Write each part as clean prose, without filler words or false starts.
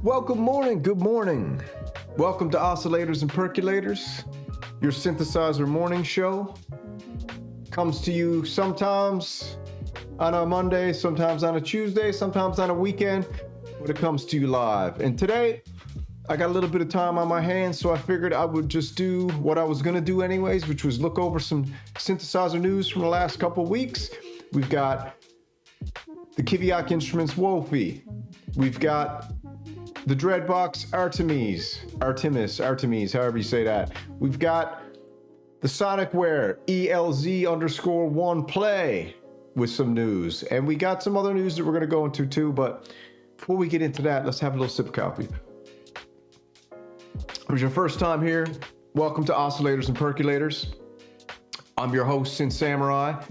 Well, good morning, good morning. Welcome to Oscillators and Percolators, your synthesizer morning show. Comes to you sometimes on a Monday, sometimes on a Tuesday, sometimes on a weekend, but it comes to you live. And today, I got a little bit of time on my hands, so I figured I would just do what I was gonna do anyways, which was look over some synthesizer news from the last couple weeks. We've got the Kiviak Instruments WoFi. We've got the Dreadbox Artemis, however you say that. We've got the Sonicware ELZ_1 play with some news. And we got some other news that we're gonna go into too, but before we get into that, let's have a little sip of coffee. If it was your first time here, welcome to Oscillators and Percolators. I'm your host, Synth Samurai.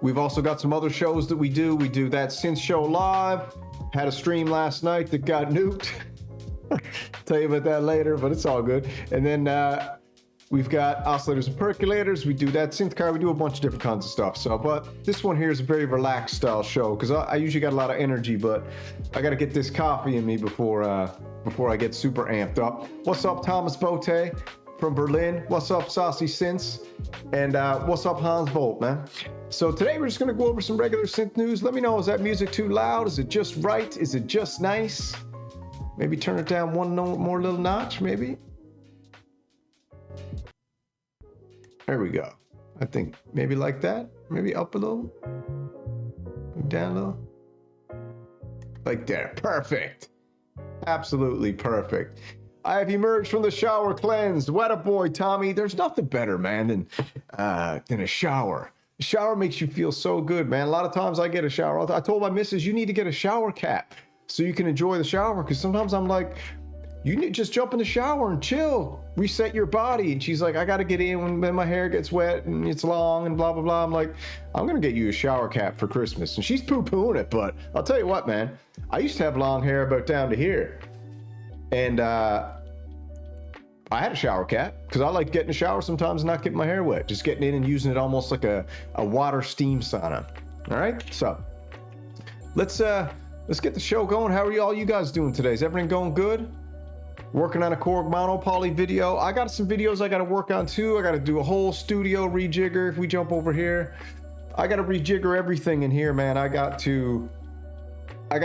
We've also got some other shows that we do. We do that Synth show live. Had a stream last night that got nuked. Tell you about that later, but it's all good. And then we've got Oscillators and Percolators. We do that Synth car. We do a bunch of different kinds of stuff. So, but this one here is a very relaxed style show because I usually got a lot of energy, but I got to get this coffee in me before I get super amped up. What's up, Thomas Bote from Berlin? What's up, Saucy Synths? And what's up, Hans Bolt, man? So today we're just gonna go over some regular synth news. Let me know, is that music too loud? Is it just right? Is it just nice? Maybe turn it down one more little notch, maybe? There we go. I think maybe like that. Maybe up a little. Down a little. Like there, perfect. Absolutely perfect. I have emerged from the shower cleansed. What a boy, Tommy. There's nothing better, man, than a shower. A shower makes you feel so good, man. A lot of times I get a shower. I told my missus, you need to get a shower cap so you can enjoy the shower, because sometimes I'm like, you need to just jump in the shower and chill, reset your body. And she's like, I got to get in when my hair gets wet and it's long and blah, blah, blah. I'm like, I'm going to get you a shower cap for Christmas. And she's poo-pooing it, but I'll tell you what, man, I used to have long hair about down to here. And I had a shower cap because I like getting a shower sometimes and not getting my hair wet. Just getting in and using it almost like a water steam sauna. All right, so let's get the show going. How are all you guys doing today? Is everything going good? Working on a Korg mono poly video. I got some videos I got to work on too. I got to do a whole studio rejigger. If we jump over here, I got to rejigger everything in here, man. I got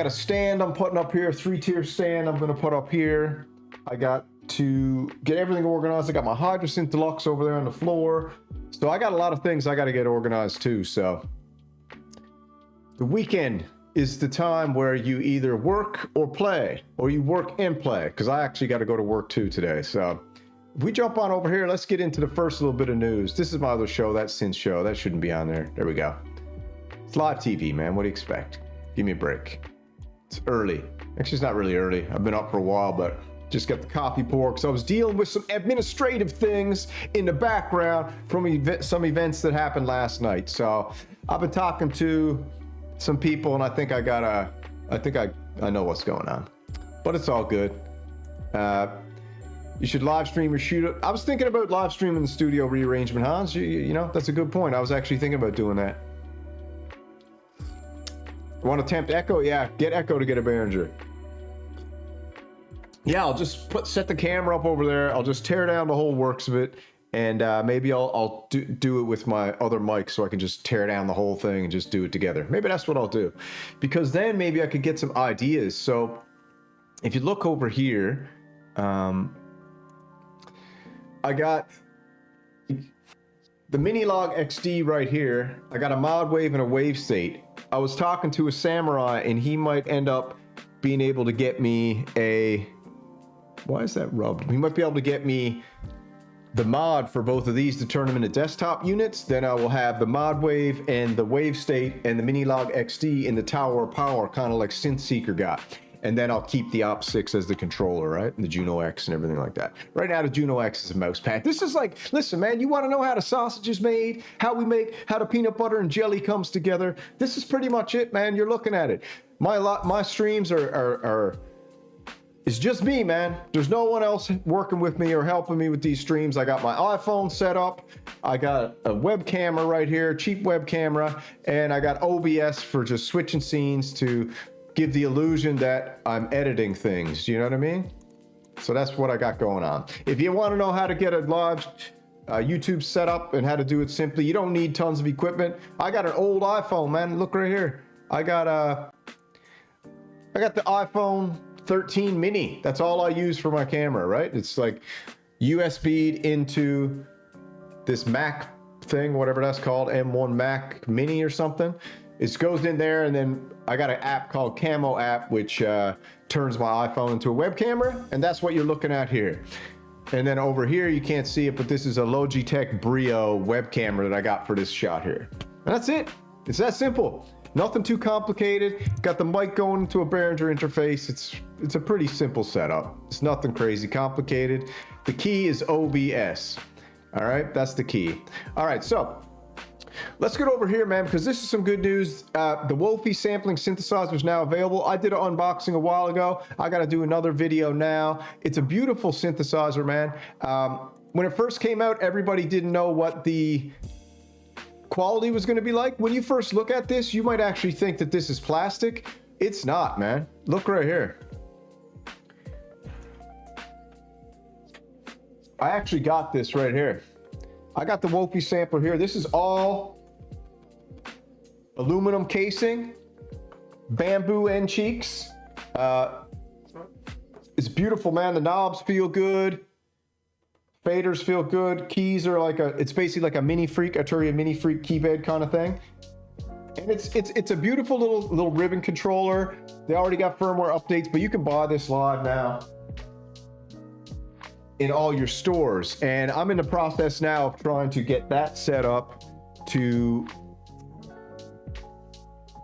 a stand I'm putting up here, 3-tier stand I'm gonna put up here. I got to get everything organized. I got my Hydrosynth Deluxe over there on the floor. So I got a lot of things I got to get organized too. So the weekend is the time where you either work or play, or you work and play, because I actually got to go to work too today. So if we jump on over here, let's get into the first little bit of news. This is my other show, that Synth show. That shouldn't be on there. There we go. It's live TV, man. What do you expect? Give me a break. It's early. Actually, it's not really early. I've been up for a while, but just got the coffee poured because I was dealing with some administrative things in the background from some events that happened last night. So I've been talking to some people, and I think I know what's going on, but it's all good. You should live stream or shoot it. I was thinking about live streaming the studio rearrangement, Hans. You know, that's a good point. I was actually thinking about doing that. Want to tempt Echo? Yeah, get Echo to get a Behringer. Yeah, I'll just set the camera up over there. I'll just tear down the whole works of it, and maybe I'll do it with my other mic, so I can just tear down the whole thing and just do it together. Maybe that's what I'll do, because then maybe I could get some ideas. So if you look over here, I got the Minilog XD right here. I got a mod wave and a wave state. I was talking to a Samurai, and he might end up being able to get me a... Why is that rubbed? He might be able to get me the mod for both of these to turn them into desktop units. Then I will have the mod wave and the wave state and the Minilog XD in the Tower of Power, kind of like Synth Seeker got. And then I'll keep the Op6 as the controller, right? And the Juno X and everything like that. Right now, the Juno X is a mouse pad. This is like, listen, man, you want to know how the sausage is made, how the peanut butter and jelly comes together. This is pretty much it, man. You're looking at it. My streams it's just me, man. There's no one else working with me or helping me with these streams. I got my iPhone set up. I got a web camera right here, cheap web camera, and I got OBS for just switching scenes to give the illusion that I'm editing things. You know what I mean? So that's what I got going on. If you want to know how to get a large YouTube setup and how to do it simply, you don't need tons of equipment. I got an old iPhone, man. Look right here. I got the iPhone 13 mini. That's all I use for my camera, right? It's like USB'd into this Mac thing, whatever that's called, M1 Mac Mini or something. It goes in there, and then I got an app called Camo app, which turns my iPhone into a web camera, and that's what you're looking at here. And then over here, you can't see it, but this is a Logitech Brio web camera that I got for this shot here. And that's it. It's that simple. Nothing too complicated. Got the mic going into a Behringer interface. It's a pretty simple setup. It's nothing crazy complicated. The key is OBS. All right, that's the key. All right, so let's get over here, man, because this is some good news. The WoFi sampling synthesizer is now available. I did an unboxing a while ago. I got to do another video now. It's a beautiful synthesizer, man. When it first came out, everybody didn't know what the quality was going to be like. When you first look at this, you might actually think that this is plastic. It's not, man. Look right here. I actually got this right here. I got the WoFi sampler here. This is all aluminum casing, bamboo end cheeks. It's beautiful, man. The knobs feel good. Faders feel good. Keys are like it's basically like a mini freak, Arteria mini freak keypad kind of thing. And it's a beautiful little ribbon controller. They already got firmware updates, but you can buy this live now in all your stores. And I'm in the process now of trying to get that set up to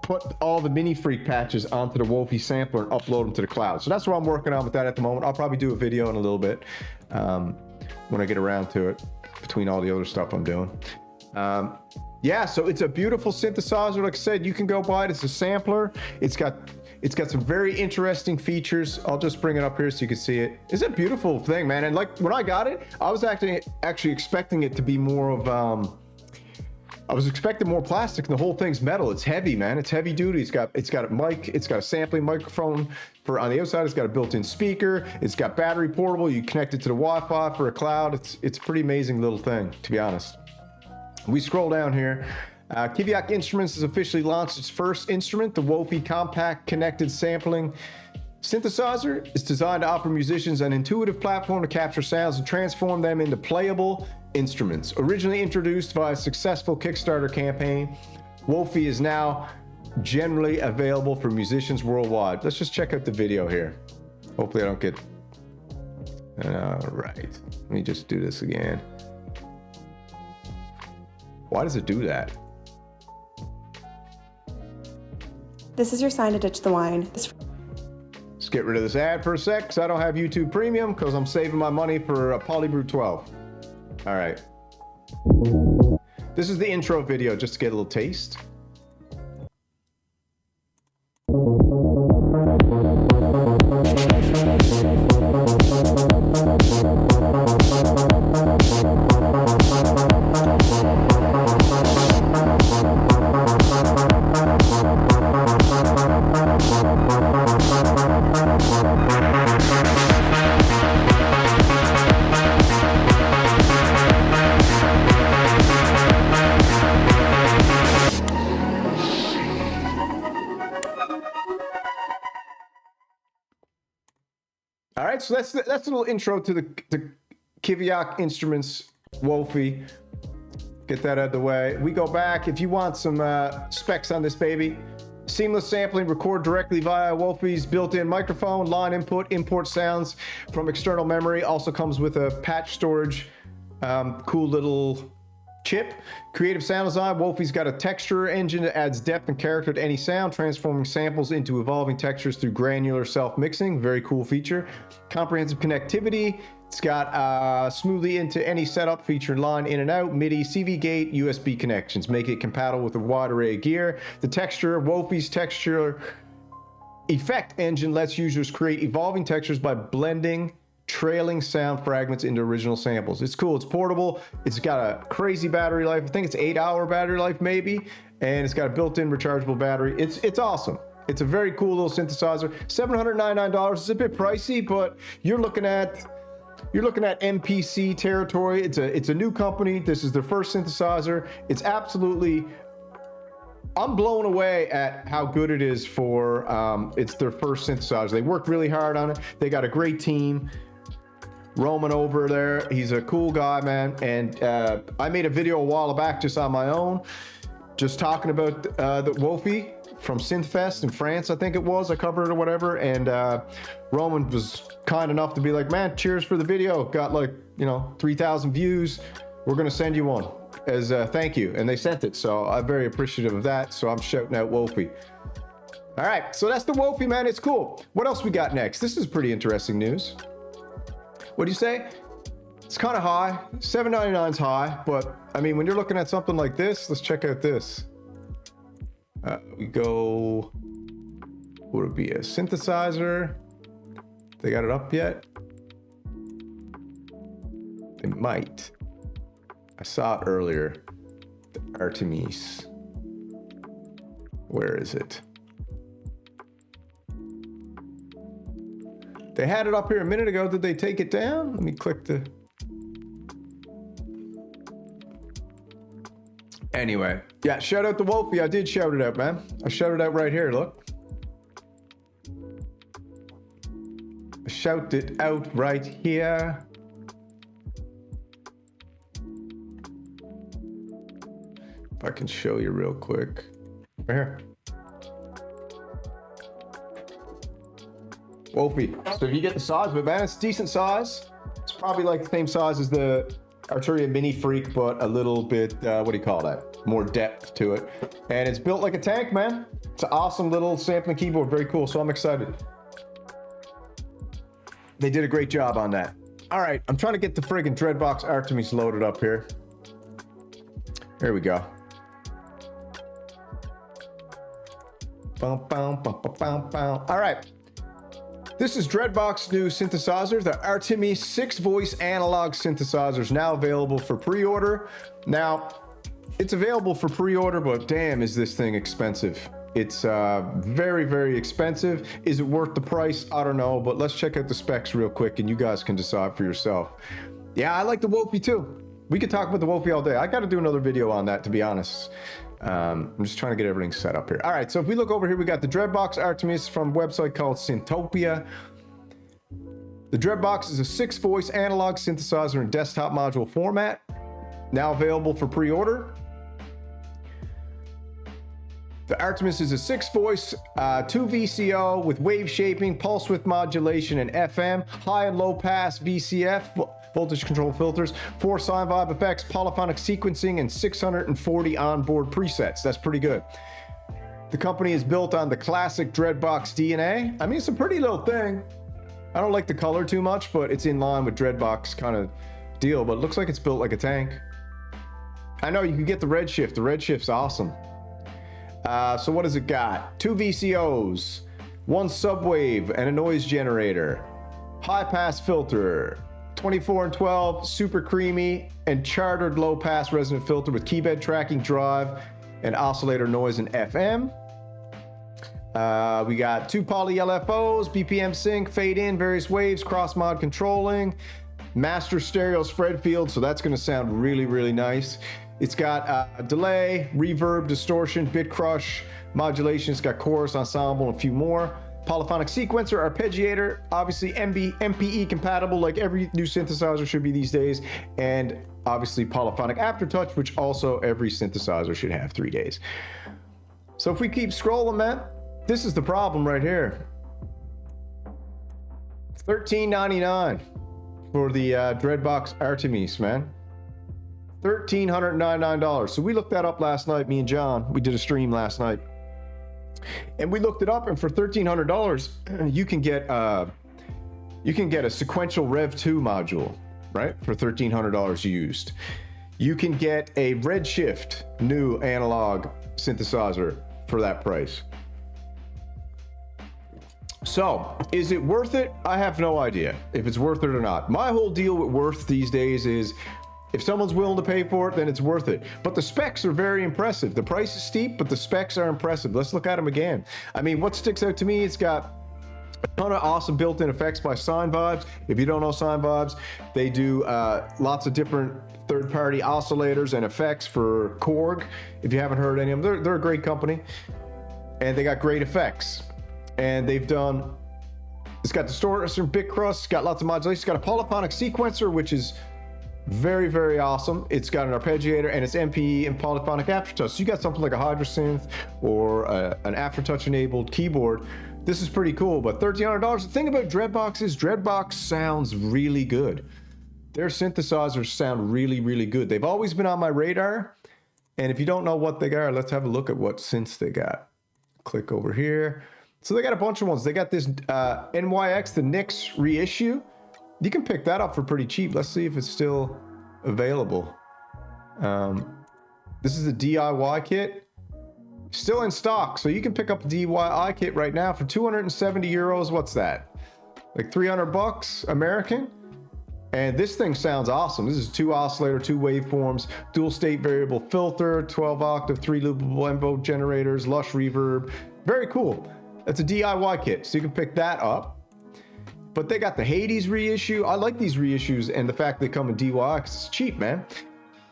put all the mini freak patches onto the WoFi sampler and upload them to the cloud. So that's what I'm working on with that at the moment. I'll probably do a video in a little bit when I get around to it, between all the other stuff I'm doing. Yeah, so it's a beautiful synthesizer. Like I said, you can go buy it. It's a sampler. It's got some very interesting features. I'll just bring it up here so you can see it. It's a beautiful thing, man. And like when I got it, I was actually expecting it to be more of I was expecting more plastic, and the whole thing's metal. It's heavy, man. It's heavy duty. It's got a mic. It's got a sampling microphone for on the outside. It's got a built-in speaker. It's got battery portable. You connect it to the Wi-Fi for a cloud. It's a pretty amazing little thing, to be honest. We scroll down here. Kiviak Instruments has officially launched its first instrument, the WoFi Compact Connected Sampling Synthesizer. It's designed to offer musicians an intuitive platform to capture sounds and transform them into playable instruments. Originally introduced via a successful Kickstarter campaign, WoFi is now generally available for musicians worldwide. Let's just check out the video here. Hopefully I don't get... All right, let me just do this again. Why does it do that? This is your sign to ditch the wine. Let's get rid of this ad for a sec, because I don't have YouTube Premium, because I'm saving my money for Polybrew 12. All right. This is the intro video, just to get a little taste. All right, so that's a little intro to the Kiviak Instruments WoFi. Get that out of the way. We go back. If you want some specs on this baby, seamless sampling, record directly via WoFi's built-in microphone, line input, import sounds from external memory. Also comes with a patch storage, cool little chip. Creative sound design. WoFi's got a texture engine that adds depth and character to any sound, transforming samples into evolving textures through granular self-mixing. Very cool feature. Comprehensive connectivity. It's got smoothly into any setup, featuring line in and out, MIDI, CV gate, USB connections, make it compatible with a wide array of gear. The texture, WoFi's texture effect engine lets users create evolving textures by blending trailing sound fragments into original samples. It's cool. It's portable. It's got a crazy battery life. I think it's 8-hour battery life maybe, and it's got a built-in rechargeable battery. It's awesome. It's a very cool little synthesizer. $799 is a bit pricey, but you're looking at MPC territory. It's a new company. This is their first synthesizer. It's absolutely, I'm blown away at how good it is for it's their first synthesizer. They worked really hard on it. They got a great team. Roman over there, he's a cool guy, man. And I made a video a while back just on my own, just talking about the WoFi from SYNTHS in France, I think it was. I covered it or whatever. And Roman was kind enough to be like, man, cheers for the video. Got like, 3,000 views. We're gonna send you one as a thank you. And they sent it. So I'm very appreciative of that. So I'm shouting out WoFi. All right, so that's the WoFi, man. It's cool. What else we got next? This is pretty interesting news. What do you say? It's kind of high. $799 is high, but I mean, when you're looking at something like this, let's check out this. We go, what would it be, a synthesizer? They got it up yet? They might. I saw it earlier. The Artemis. Where is it? They had it up here a minute ago. Did they take it down? Let me click the... Anyway, yeah, shout out to WoFi. I did shout it out, man. I shouted out right here, look. I shouted out right here. If I can show you real quick. Right here. WoFi. So if you get the size of it, man, it's decent size. It's probably like the same size as the Arturia Mini Freak, but a little bit, what do you call that? More depth to it. And it's built like a tank, man. It's an awesome little sampling keyboard. Very cool. So I'm excited. They did a great job on that. All right. I'm trying to get the friggin' Dreadbox Artemis loaded up here. Here we go. All right. This is Dreadbox new synthesizer, the Artemis 6-voice analog synthesizer is now available for pre-order. Now, it's available for pre-order, but damn, is this thing expensive. It's very, very expensive. Is it worth the price? I don't know, but let's check out the specs real quick and you guys can decide for yourself. Yeah, I like the WoFi too. We could talk about the WoFi all day. I got to do another video on that, to be honest. I'm just trying to get everything set up here. All right, so if we look over here, we got the Dreadbox Artemis from a website called Synthopia. The Dreadbox is a 6-voice analog synthesizer in desktop module format, now available for pre-order. The Artemis is a 6-voice, 2 VCO with wave shaping, pulse width modulation, and FM, high and low pass VCF, voltage control filters, 4 sine vibe effects, polyphonic sequencing, and 640 onboard presets. That's pretty good. The company is built on the classic Dreadbox DNA. I mean, it's a pretty little thing. I don't like the color too much, but it's in line with Dreadbox kind of deal, but it looks like it's built like a tank. I know you can get the Redshift. The Redshift's awesome. So what does it got? 2 VCOs, 1 subwave and a noise generator, high pass filter, 24 and 12, super creamy and chartered low pass resonant filter with keybed tracking drive and oscillator noise and FM. We got 2 poly LFOs, BPM sync, fade in, various waves, cross mod controlling, master stereo spread field. So that's going to sound really, really nice. It's got a delay, reverb, distortion, bit crush, modulation. It's got chorus, ensemble, and a few more. Polyphonic sequencer, arpeggiator, obviously MPE compatible like every new synthesizer should be these days, and obviously polyphonic aftertouch, which also every synthesizer should have 3 days. So if we keep scrolling, man, this is the problem right here. $13.99 for the Dreadbox Artemis, man. $1,399. So we looked that up last night, me and John. We did a stream last night. And we looked it up, and for $1,300, you can get a sequential Rev 2 module, right? For $1,300 used. You can get a Redshift new analog synthesizer for that price. So, is it worth it? I have no idea if it's worth it or not. My whole deal with worth these days is If someone's willing to pay for it, then it's worth it. But the specs are very impressive. The price is steep, but the specs are impressive. Let's look at them again. I mean, what sticks out to me, it's got a ton of awesome built-in effects by SynthVibes. If you don't know SynthVibes, they do lots of different third-party oscillators and effects for Korg. If you haven't heard any of them, they're a great company. And they got great effects. And they've done, it's got distortion, bit crust, it's got lots of modulation, it's got a polyphonic sequencer, which is very, very awesome. It's got an arpeggiator and it's MPE and polyphonic aftertouch. So you got something like a Hydrosynth or an aftertouch enabled keyboard. This is pretty cool, but $1,300. The thing about Dreadbox is Dreadbox sounds really good. Their synthesizers sound really, really good. They've always been on my radar. And if you don't know what they are, let's have a look at what synths they got. Click over here. So they got a bunch of ones. They got this NYX, the NYX reissue. You can pick that up for pretty cheap. Let's see if it's still available. This is a DIY kit. Still in stock, so you can pick up a DIY kit right now for 270 euros. What's that? Like 300 bucks American? And this thing sounds awesome. This is 2 oscillator, 2 waveforms, dual state variable filter, 12 octave, 3 loopable envelope generators, lush reverb. Very cool. That's a DIY kit, so you can pick that up. But they got the Hades reissue. I like these reissues and the fact they come in DIY because it's cheap, man.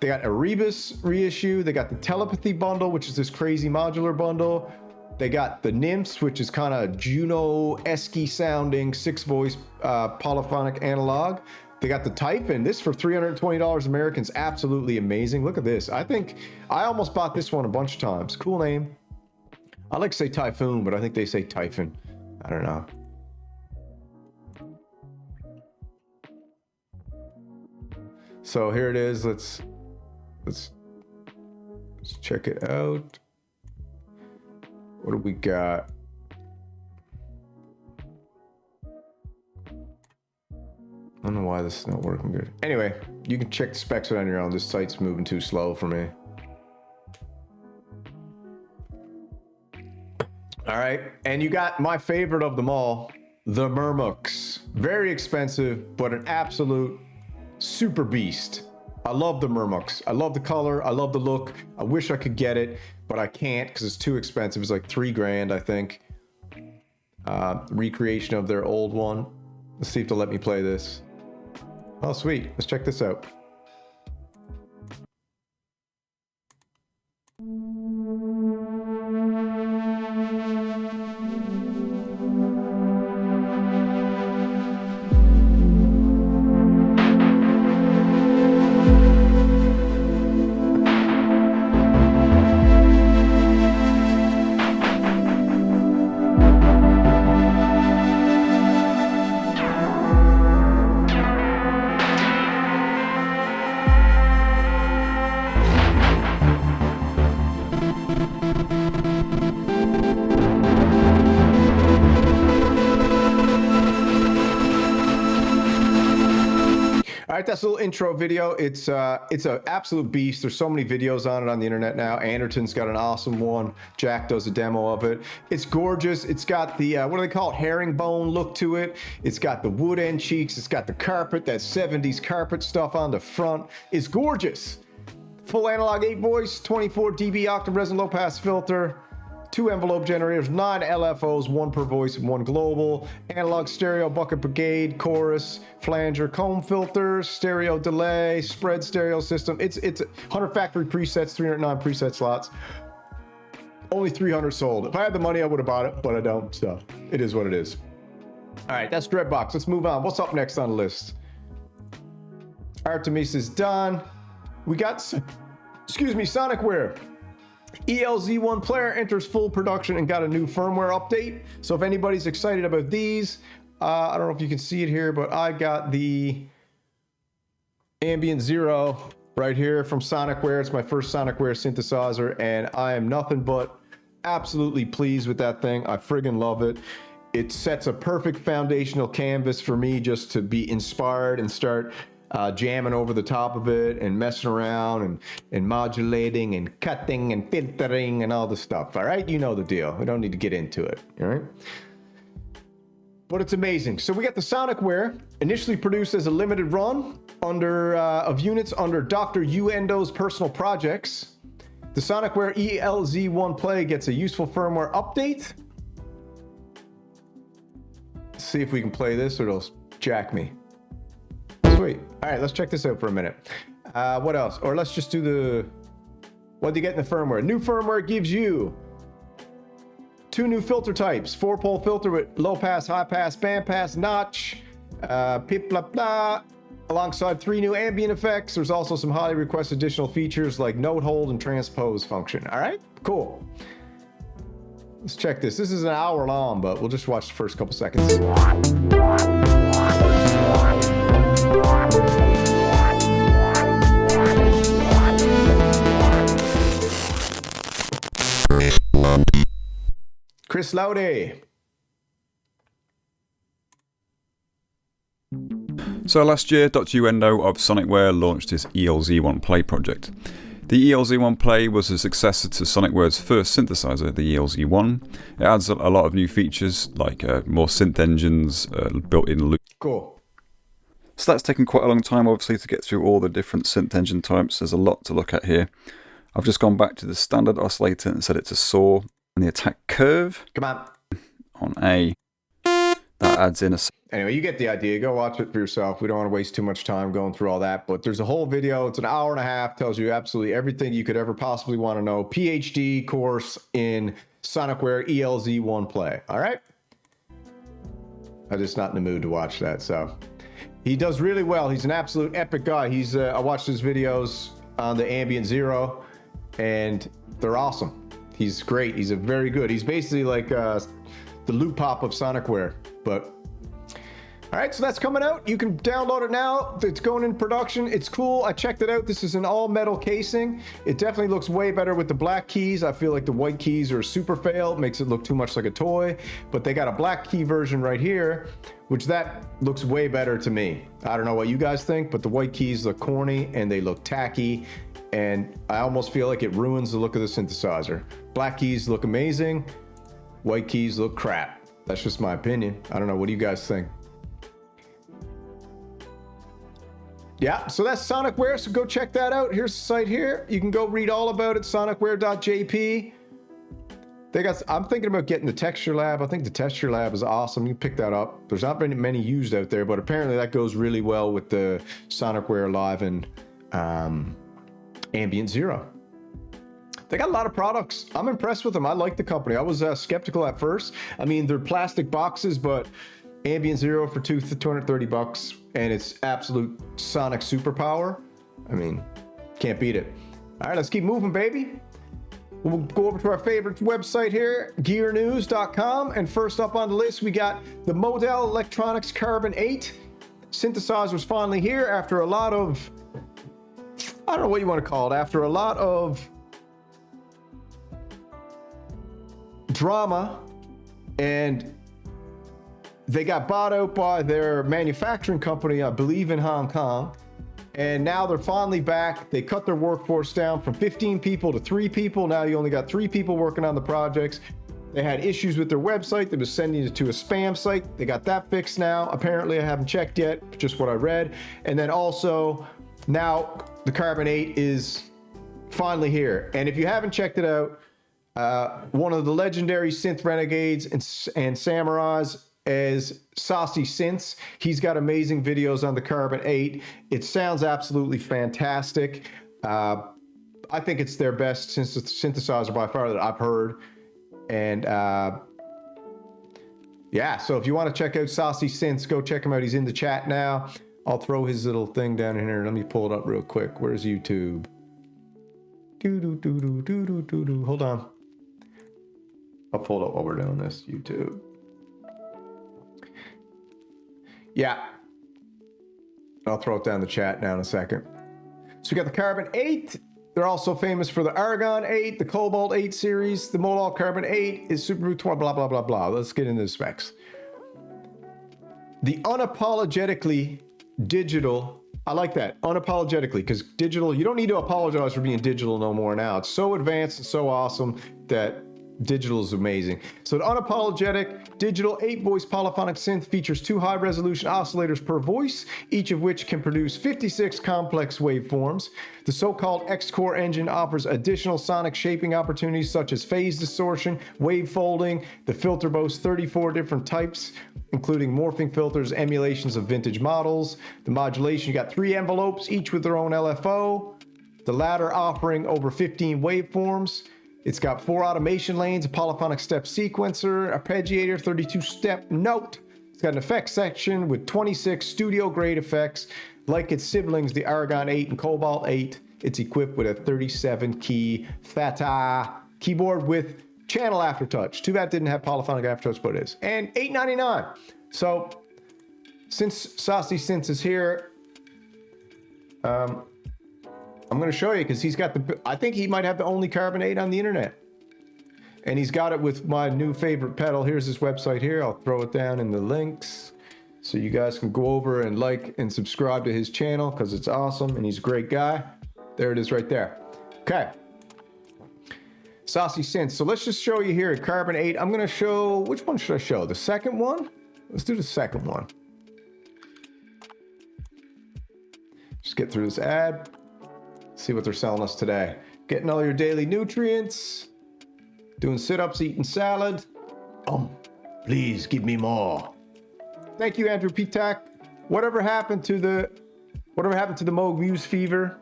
They got Erebus reissue. They got the Telepathy bundle, which is this crazy modular bundle. They got the Nymphs, which is kind of Juno-esque sounding 6-voice polyphonic analog. They got the Typhon. This for $320 American's absolutely amazing. Look at this. I think I almost bought this one a bunch of times. Cool name. I like to say Typhoon, but I think they say Typhon. I don't know. So here it is. Let's check it out. What do we got? I don't know why this is not working good. Anyway, you can check the specs on your own. This site's moving too slow for me. All right, and you got my favorite of them all, the Murmux. Very expensive, but an absolute super beast. I love the Murmux. I love the color. I love the look. I wish I could get it, but I can't because it's too expensive. It's like $3 grand, I think. Recreation of their old one. Let's see if they'll let me play this. Oh, sweet. Let's check this out. All right, that's a little intro video. It's an absolute beast. There's so many videos on it on the internet now. Anderton's got an awesome one. Jack does a demo of it. It's gorgeous. It's got the, what do they call it? Herringbone look to it. It's got the wood end cheeks. It's got the carpet, that 70s carpet stuff on the front. It's gorgeous. Full analog 8 voice, 24 dB octave resonant low pass filter. 2 envelope generators, 9 LFOs, 1 per voice and 1 global, analog stereo, bucket brigade, chorus, flanger, comb filters, stereo delay, spread stereo system. It's 100 factory presets, 309 preset slots. Only 300 sold. If I had the money, I would have bought it, but I don't, so it is what it is. All right, that's Dreadbox. Let's move on. What's up next on the list? Artemis is done. We got, excuse me, Sonicware. ELZ1 player enters full production and got a new firmware update. So if anybody's excited about these, I don't know if you can see it here, but I got the Ambient Zero right here from Sonicware. It's my first Sonicware synthesizer, and I am nothing but absolutely pleased with that thing. I friggin' love it. It sets a perfect foundational canvas for me just to be inspired and start jamming over the top of it and messing around and modulating and cutting and filtering and all the stuff. All right, you know the deal. We don't need to get into it. All right. but it's amazing. So we got the Sonicware, initially produced as a limited run under of units under Dr. Uendo's personal projects. The Sonicware ELZ1 Play gets a useful firmware update. Let's see if we can play this or it'll jack me. Sweet. All right, let's check this out for a minute. What else? Or let's just do the... What do you get in the firmware? New firmware gives you 2 new filter types. 4-pole filter with low pass, high pass, band pass, notch, pip blah blah. Alongside 3 new ambient effects. There's also some highly requested additional features like note hold and transpose function. All right, cool. Let's check this. This is an hour long, but we'll just watch the first couple seconds. Chris Laude. So last year, Dr. Uendo of Sonicware launched his ELZ1 Play project. The ELZ1 Play was a successor to Sonicware's first synthesizer, the ELZ1. It adds a lot of new features like more synth engines, built-in loop. Cool. So that's taken quite a long time, obviously, to get through all the different synth engine types. There's a lot to look at here. I've just gone back to the standard oscillator and set it to saw, and the attack curve. Come On A. That adds in a... Anyway, you get the idea. Go watch it for yourself. We don't want to waste too much time going through all that, but there's a whole video. It's an hour and a half. Tells you absolutely everything you could ever possibly want to know. PhD course in Sonicware ELZ1 Play. All right? I'm just not in the mood to watch that, so... He does really well. He's an absolute epic guy. He's I watched his videos on the Ambient Zero, and they're awesome. He's great. He's a very good. He's basically like the loop pop of Sonicware, but... All right, so that's coming out. You can download it now. It's going in production. It's cool. I checked it out. This is an all metal casing. It definitely looks way better with the black keys. I feel like the white keys are a super fail. It makes it look too much like a toy, but they got a black key version right here, which that looks way better to me. I don't know what you guys think, but the white keys look corny and they look tacky, and I almost feel like it ruins the look of the synthesizer. Black keys look amazing. White keys look crap. That's just my opinion. I don't know. What do you guys think? Yeah, so that's Sonicware, so go check that out. Here's the site here. You can go read all about it, sonicware.jp. They got, I'm thinking about getting the Texture Lab. I think the Texture Lab is awesome. You can pick that up. There's not very many used out there, but apparently that goes really well with the Sonicware Live and Ambient Zero. They got a lot of products. I'm impressed with them. I like the company. I was skeptical at first. I mean, they're plastic boxes, but Ambient Zero for $230, and it's absolute sonic superpower. I mean, can't beat it. All right, let's keep moving, baby. We'll go over to our favorite website here, gearnews.com, and first up on the list, we got the Modal Electronics Carbon 8. Synthesizer's finally here after a lot of, I don't know what you want to call it, after a lot of drama, and they got bought out by their manufacturing company, I believe in Hong Kong, and now they're finally back. They cut their workforce down from 15 people to 3 people. Now you only got 3 people working on the projects. They had issues with their website. They was sending it to a spam site. They got that fixed now. Apparently, I haven't checked yet, just what I read. And then also, now the Carbon 8 is finally here. And if you haven't checked it out, one of the legendary synth renegades and samurais is Saucy Synths. He's got amazing videos on the Carbon 8. It sounds absolutely fantastic. I think it's their best synthesizer by far that I've heard. And yeah, so if you want to check out Saucy Synths, go check him out. He's in the chat now. I'll throw his little thing down in here. Let me pull it up real quick. Where's YouTube? Hold on. I'll pull it up while we're doing this. YouTube. Yeah. I'll throw it down in the chat now in a second. So we got the Carbon 8. They're also famous for the Argon 8, the Cobalt 8 series. The Modal Carbon 8 is Super 20, blah, blah, blah, blah. Let's get into the specs. The unapologetically digital, I like that, unapologetically, because digital, you don't need to apologize for being digital no more now. It's so advanced and so awesome that Digital is amazing. So the unapologetic digital 8-voice polyphonic synth features 2 high-resolution oscillators per voice, each of which can produce 56 complex waveforms. The so-called X-Core engine offers additional sonic shaping opportunities such as phase distortion, wave folding. The filter boasts 34 different types, including morphing filters, emulations of vintage models. The modulation, you got 3 envelopes, each with their own LFO. The latter offering over 15 waveforms. It's got 4 automation lanes, a polyphonic step sequencer, arpeggiator, 32-step note. It's got an effects section with 26 studio-grade effects. Like its siblings, the Argon 8 and Cobalt 8, it's equipped with a 37-key FATA keyboard with channel aftertouch. Too bad it didn't have polyphonic aftertouch, but it is. And $8.99. So, since Saucy Synths is here, I'm going to show you because he's got the, I think he might have the only carbonate on the internet. And he's got it with my new favorite pedal. Here's his website here. I'll throw it down in the links so you guys can go over and like and subscribe to his channel because it's awesome and he's a great guy. There it is right there. Okay. Saucy Synths. So let's just show you here at Carbon 8. I'm going to show, which one should I show? The second one? Let's do the second one. Just get through this ad. See what they're selling us today. Getting all your daily nutrients. Doing sit-ups, eating salad. Please give me more. Thank you, Andrew Pitak. Whatever happened to the Moog Muse fever?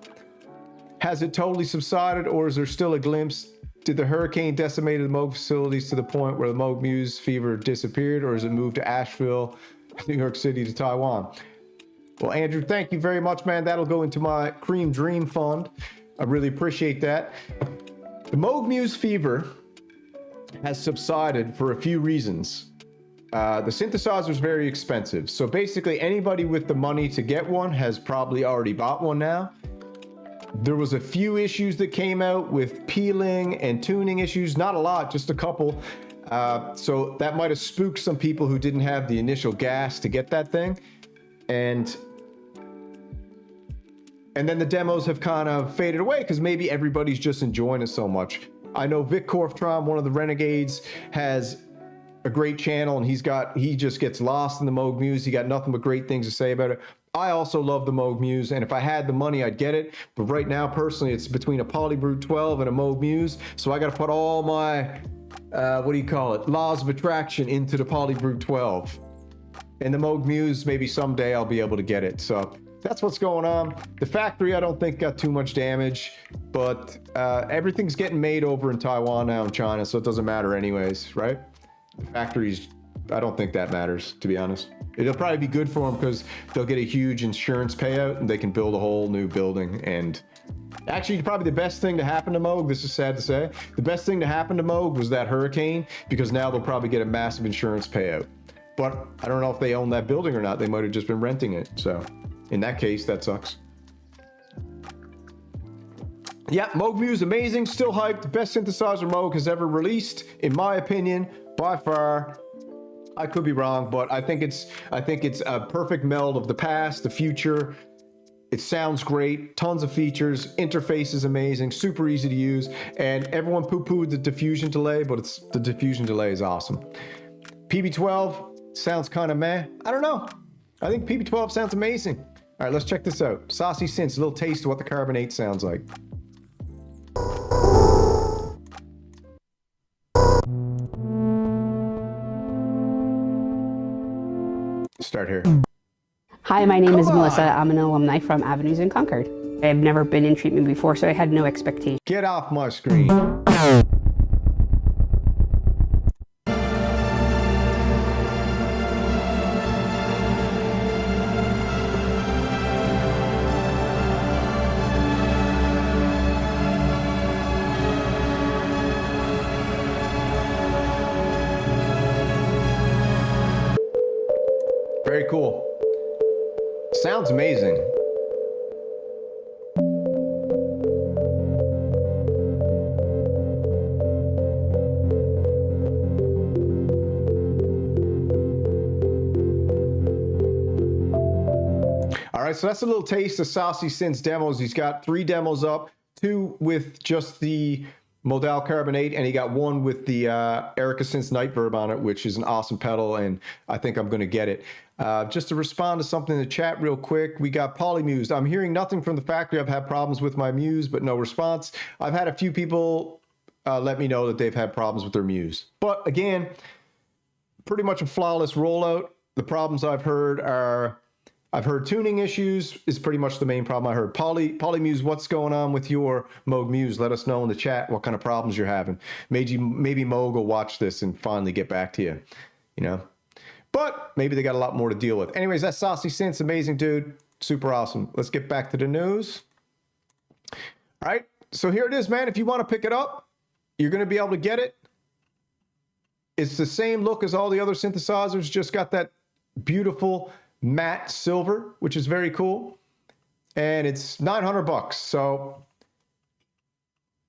Has it totally subsided, or is there still a glimpse? Did the hurricane decimate the Moog facilities to the point where the Moog Muse fever disappeared, or has it moved to Asheville, New York City, to Taiwan? Well, Andrew, thank you very much, man. That'll go into my Cream Dream Fund. I really appreciate that. The Moog Muse fever has subsided for a few reasons. The synthesizer is very expensive. So basically anybody with the money to get one has probably already bought one now. There was a few issues that came out with peeling and tuning issues. Not a lot, just a couple. So that might have spooked some people who didn't have the initial gas to get that thing. And then the demos have kind of faded away because maybe everybody's just enjoying it so much. I know Vic Korftrom, one of the Renegades, has a great channel and he just gets lost in the Moog Muse. He got nothing but great things to say about it. I also love the Moog Muse, and if I had the money, I'd get it. But right now, personally, it's between a Polybrute 12 and a Moog Muse. So I got to put all my, laws of attraction into the Polybrute 12. And the Moog Muse, maybe someday I'll be able to get it. So that's what's going on. The factory, I don't think got too much damage, but everything's getting made over in Taiwan now and China, so it doesn't matter anyways, right? The factories, I don't think that matters, to be honest. It'll probably be good for them because they'll get a huge insurance payout and they can build a whole new building. And actually, probably the best thing to happen to Moog, this is sad to say, the best thing to happen to Moog was that hurricane, because now they'll probably get a massive insurance payout. But I don't know if they own that building or not. They might have just been renting it. So in that case, that sucks. Yeah, Moog Muse, amazing, still hyped. The best synthesizer Moog has ever released, in my opinion, by far. I could be wrong, but I think it's a perfect meld of the past, the future. It sounds great, tons of features, interface is amazing, super easy to use, and everyone poo-pooed the diffusion delay, but the diffusion delay is awesome. PB12 sounds kind of meh. I don't know. I think PB12 sounds amazing. All right, let's check this out. Saucy Synths, a little taste of what the Carbon 8 sounds like. Start here. Hi, my name is Melissa. I'm an alumni from Avenues in Concord. I've never been in treatment before, so I had no expectation. Get off my screen. Very cool. Sounds amazing. All right, so that's a little taste of Saucy Synths demos. He's got 3 demos up, 2 with just the Modal Carbonate, and he got one with the Erica Synth Night Verb on it, which is an awesome pedal, and I think I'm going to get it. Just to respond to something in the chat real quick, we got Polymused. I'm hearing nothing from the factory. I've had problems with my Muse, but no response. I've had a few people let me know that they've had problems with their Muse. But again, pretty much a flawless rollout. The problems I've heard are... I've heard tuning issues is pretty much the main problem I heard. Polymuse, what's going on with your Moog Muse? Let us know in the chat what kind of problems you're having. Maybe Moog will watch this and finally get back to you, you know? But maybe they got a lot more to deal with. Anyways, that's Saucy Synths. Amazing dude. Super awesome. Let's get back to the news. All right. So here it is, man. If you want to pick it up, you're going to be able to get it. It's the same look as all the other synthesizers. Just got that beautiful matte silver, which is very cool, and it's $900, so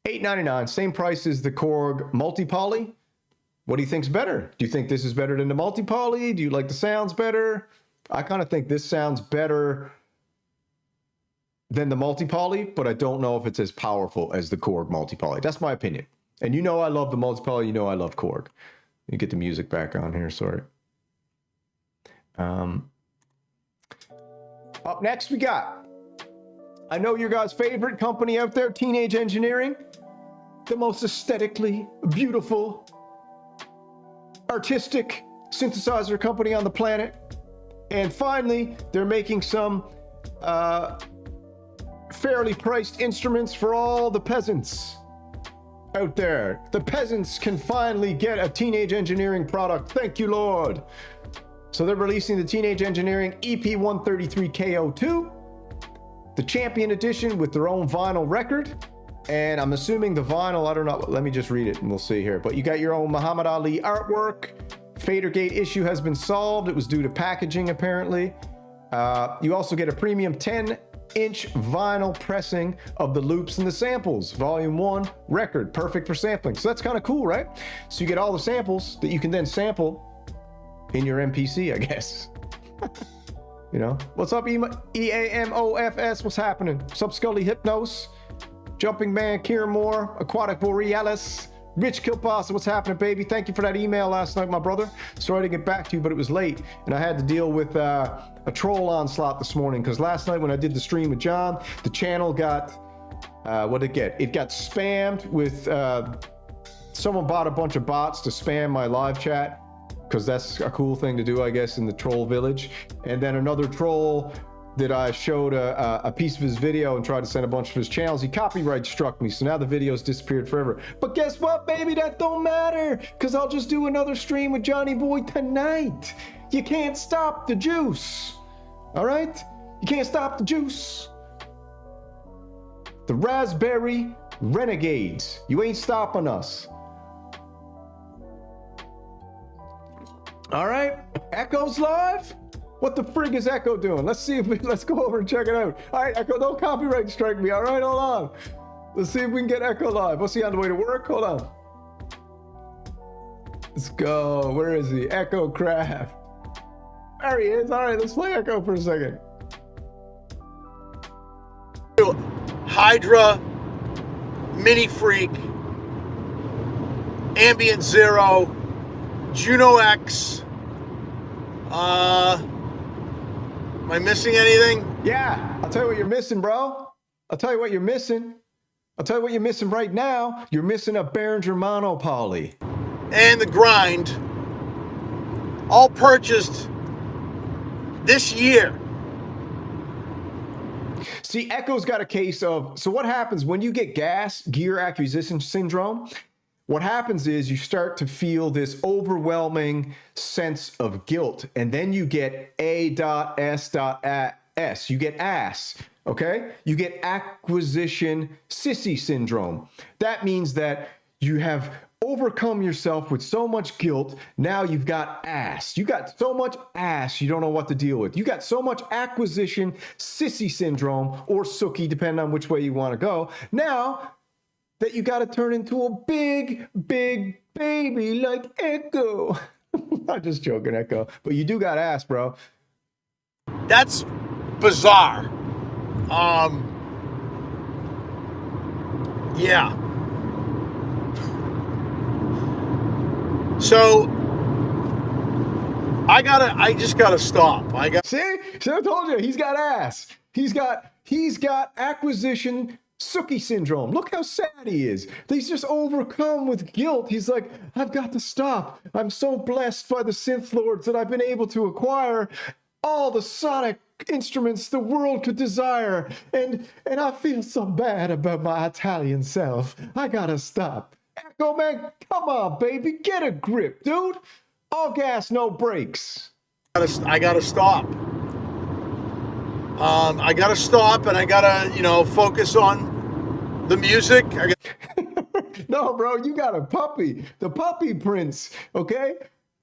$899, same price as the Korg multi-poly. What do you think's better? Do you think this is better than the multi-poly? Do you like the sounds better? I kind of think this sounds better than the multi-poly, but I don't know if it's as powerful as the Korg multi-poly. That's my opinion. And you know I love the multi-poly, you know I love Korg. Let me get the music back on here, sorry. Up next, we got, I know your guys' favorite company out there, Teenage Engineering, the most aesthetically beautiful, artistic synthesizer company on the planet. And finally, they're making some fairly priced instruments for all the peasants out there. The peasants can finally get a Teenage Engineering product. Thank you, Lord. So they're releasing the Teenage Engineering EP133KO2, the Champion Edition with their own vinyl record. And I'm assuming the vinyl, I don't know, let me just read it and we'll see here. But you got your own Muhammad Ali artwork. Fadergate issue has been solved. It was due to packaging, apparently. You also get a premium 10-inch vinyl pressing of the loops and the samples. Volume 1 record, perfect for sampling. So that's kind of cool, right? So you get all the samples that you can then sample in your MPC, I guess. You know, what's up, EAMOFS? What's happening? What's up, Scully Hypnos? Jumping Man, Kieran Moore, Aquatic Borealis, Rich Kilpasa, what's happening, baby? Thank you for that email last night, my brother. Sorry to get back to you, but it was late, and I had to deal with a troll onslaught this morning, because last night when I did the stream with John, the channel got, what did it get? It got spammed with, someone bought a bunch of bots to spam my live chat, because that's a cool thing to do, I guess, in the troll village. And then another troll that I showed a piece of his video and tried to send a bunch of his channels, he copyright struck me, so now the video's disappeared forever. But guess what, baby? That don't matter, because I'll just do another stream with Johnny Boy tonight. You can't stop the juice, all right? You can't stop the juice. The Raspberry Renegades. You ain't stopping us. All right, Echo's live? What the frig is Echo doing? Let's see if let's go over and check it out. All right, Echo, don't copyright strike me. All right, hold on. Let's see if we can get Echo live. What's he on the way to work? Hold on. Let's go. Where is he? Echo Craft. There he is. All right, let's play Echo for a second. Hydra, Mini Freak, Ambient Zero, Juno X. Am I missing anything? Yeah, I'll tell you what you're missing, bro. I'll tell you what you're missing. I'll tell you what you're missing right now. You're missing a Behringer monopoly. And the Grind, all purchased this year. See, Echo's got a case of, so what happens when you get gear acquisition syndrome? What happens is you start to feel this overwhelming sense of guilt, and then you get A.S.S. You get ass, okay? You get acquisition sissy syndrome. That means that you have overcome yourself with so much guilt, now you've got ass. You got so much ass, you don't know what to deal with. You got so much acquisition sissy syndrome, or sookie, depending on which way you want to go. Now that you got to turn into a big, big baby like Echo. I'm just joking, Echo. But you do got ass, bro. That's bizarre. Yeah. So I just gotta stop. See, I told you, he's got ass. He's got acquisition Suki syndrome. Look how sad he is. He's just overcome with guilt. He's like, I've got to stop. I'm so blessed by the synth lords that I've been able to acquire all the sonic instruments the world could desire. And I feel so bad about my Italian self. I gotta stop. Echo, man, come on, baby. Get a grip, dude. All gas, no brakes. I gotta stop. I gotta stop, and I gotta, focus on the music. No, bro, you got a puppy. The puppy prince, okay?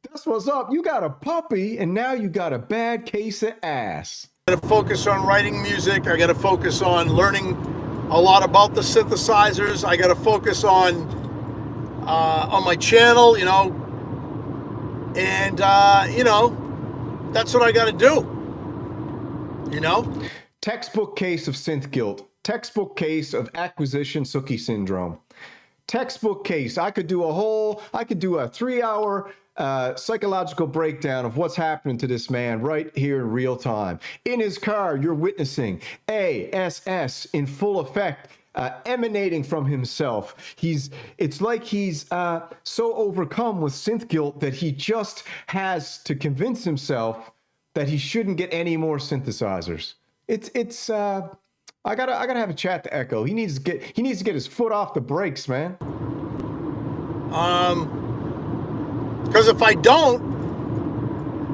That's what's up. You got a puppy, and now you got a bad case of ass. I gotta focus on writing music. I gotta focus on learning a lot about the synthesizers. I gotta focus on my channel, and that's what I gotta do. Textbook case of synth guilt. Textbook case of acquisition Suki syndrome. Textbook case. I could do a 3-hour psychological breakdown of what's happening to this man right here in real time. In his car, you're witnessing ASS in full effect, emanating from himself. It's like he's so overcome with synth guilt that he just has to convince himself that he shouldn't get any more synthesizers. I gotta have a chat to Echo. He needs to get his foot off the brakes, man. Because if I don't,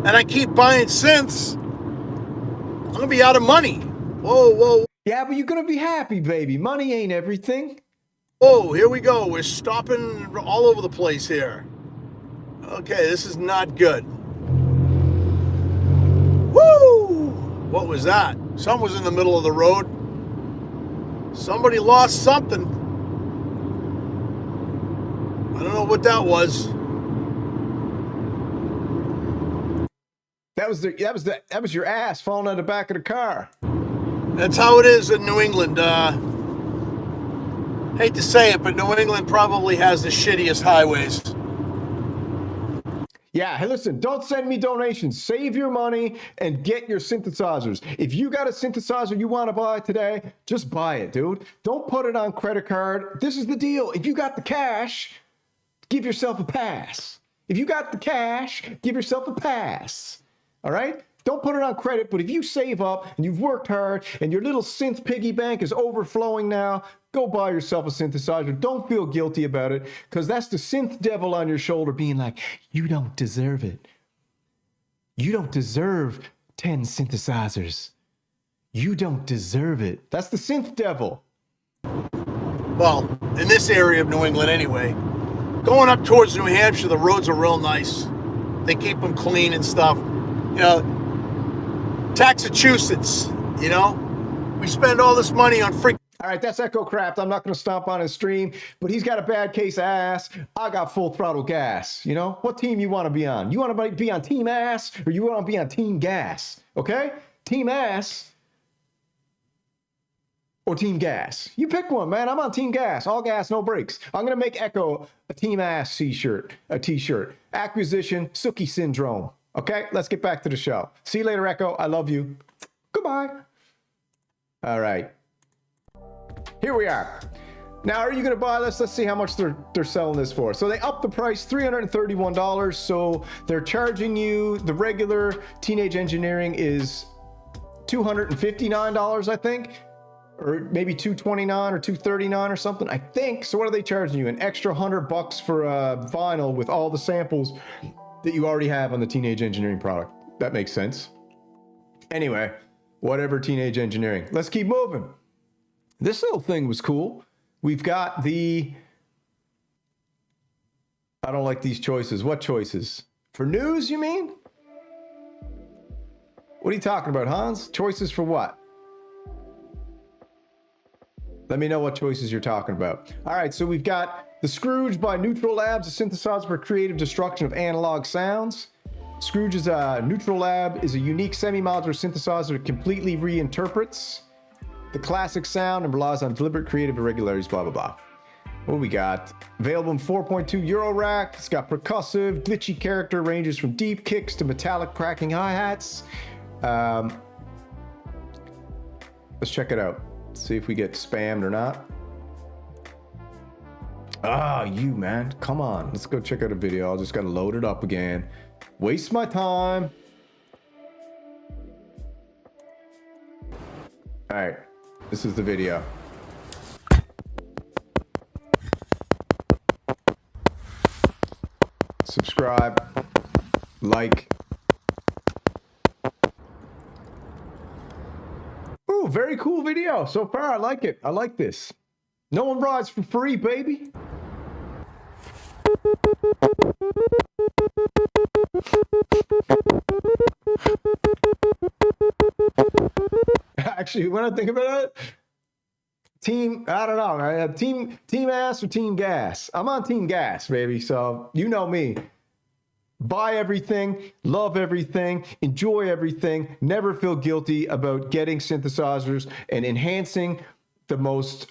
and I keep buying synths, I'm gonna be out of money. Whoa. Yeah, but you're gonna be happy, baby. Money ain't everything. Whoa, here we go. We're stopping all over the place here. Okay, this is not good. Woo! What was that? Someone was in the middle of the road. Somebody lost something. I don't know what that was. That was your ass falling out the back of the car. That's how it is in New England. Hate to say it, but New England probably has the shittiest highways. Yeah, hey, listen, don't send me donations. Save your money and get your synthesizers. If you got a synthesizer you want to buy today, just buy it, dude. Don't put it on credit card. This is the deal. If you got the cash, give yourself a pass. If you got the cash, give yourself a pass. All right? Don't put it on credit, but if you save up and you've worked hard and your little synth piggy bank is overflowing now, go buy yourself a synthesizer. Don't feel guilty about it, because that's the synth devil on your shoulder being like, you don't deserve it. You don't deserve 10 synthesizers. You don't deserve it. That's the synth devil. Well, in this area of New England anyway. Going up towards New Hampshire, the roads are real nice. They keep them clean and stuff. Massachusetts, we spend all this money on freaking. All right, that's Echo Craft. I'm not going to stomp on his stream, but he's got a bad case of ass. I got full throttle gas. What team you want to be on? You want to be on Team Ass, or you want to be on Team Gas? Okay? Team Ass or Team Gas. You pick one, man. I'm on Team Gas. All gas, no brakes. I'm going to make Echo a Team Ass t-shirt. Acquisition Suki syndrome. Okay? Let's get back to the show. See you later, Echo. I love you. Goodbye. All right. Here we are. Now, are you going to buy this? Let's see how much they're selling this for. So they upped the price, $331. So they're charging you, the regular Teenage Engineering is $259, I think, or maybe $229 or $239 or something, I think. So what are they charging you? An extra $100 for vinyl with all the samples that you already have on the Teenage Engineering product. That makes sense. Anyway, whatever, Teenage Engineering. Let's keep moving. This little thing was cool. We've got the... I don't like these choices. What choices? For news, you mean? What are you talking about, Hans? Choices for what? Let me know what choices you're talking about. All right, so we've got the Scrooge by Neutral Labs, a synthesizer for creative destruction of analog sounds. Scrooge's Neutral Lab is a unique semi-modular synthesizer that completely reinterprets the classic sound and relies on deliberate creative irregularities, blah, blah, blah. What we got? Available in 4.2 Euro rack. It's got percussive, glitchy character, ranges from deep kicks to metallic cracking hi-hats. Let's check it out. See if we get spammed or not. Ah, you man, come on. Let's go check out a video. I just gotta load it up again. Waste my time. All right, this is the video. Subscribe, like. Ooh, very cool video so far. I like it. I like this. No one rides for free, baby. Actually, when I think about it, I don't know, right? Team ass or team gas? I'm on team gas, baby. So you know me. Buy everything, love everything, enjoy everything, never feel guilty about getting synthesizers and enhancing the most